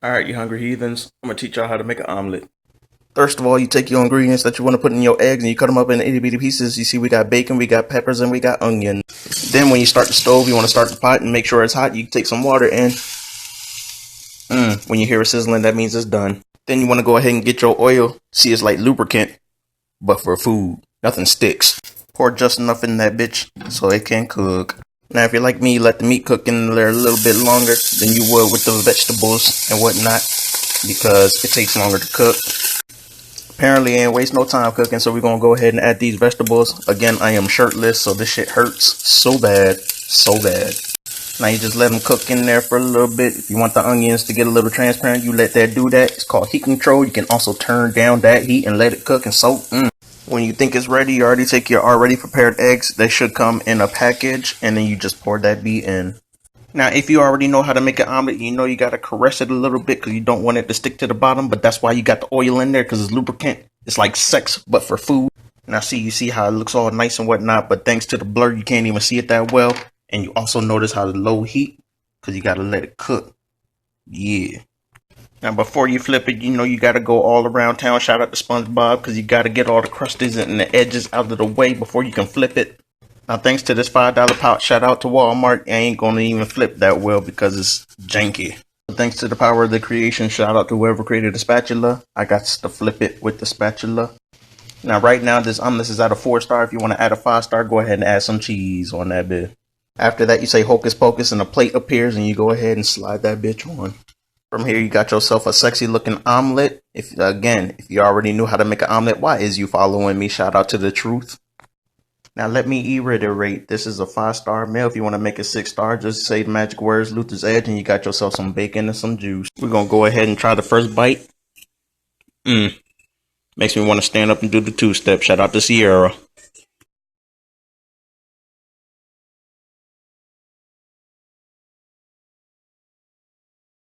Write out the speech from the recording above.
Alright, you hungry heathens, I'm gonna teach y'all how to make an omelet. First of all, you take your ingredients that you want to put in your eggs and you cut them up in itty bitty pieces. You see, we got bacon, we got peppers, and we got onion. Then, when you start the stove, you want to start the pot and make sure it's hot. You take some water in. When you hear it sizzling, that means it's done. Then, you want to go ahead and get your oil. See, it's like lubricant, but for food. Nothing sticks. Pour just enough in that bitch so it can cook. Now, if you're like me, you let the meat cook in there a little bit longer than you would with the vegetables and whatnot, because it takes longer to cook. Apparently, ain't waste no time cooking, so we're gonna go ahead and add these vegetables. Again, I am shirtless, so this shit hurts so bad, so bad. Now you just let them cook in there for a little bit. If you want the onions to get a little transparent, you let that do that. It's called heat control. You can also turn down that heat and let it cook and soak. When you think it's ready, you already take your already prepared eggs. They should come in a package, and then you just pour that beat in. Now, if you already know how to make an omelet, you know you gotta caress it a little bit because you don't want it to stick to the bottom. But that's why you got the oil in there, because it's lubricant. It's like sex, but for food. Now, you see how it looks all nice and whatnot, but thanks to the blur, you can't even see it that well. And you also notice how the low heat, because you gotta let it cook. Yeah. Now, before you flip it, you know you gotta go all around town. Shout out to SpongeBob, because you gotta get all the crusties and the edges out of the way before you can flip it. Now, thanks to this $5 pouch, shout out to Walmart. I ain't gonna even flip that well because it's janky. Thanks to the power of the creation, shout out to whoever created the spatula. I got to flip it with the spatula. Now, right now, this omelet is at a 4-star. If you want to add a 5-star, go ahead and add some cheese on that bit. After that, you say hocus pocus and a plate appears and you go ahead and slide that bitch on. From here, you got yourself a sexy looking omelet. If you already knew how to make an omelet, why is you following me? Shout out to the truth. Now, let me reiterate, this is a 5-star meal. If you want to make it 6-star, just say the magic words, Luther's Edge, and you got yourself some bacon and some juice. We're going to go ahead and try the first bite. Makes me want to stand up and do the 2-step. Shout out to Sierra.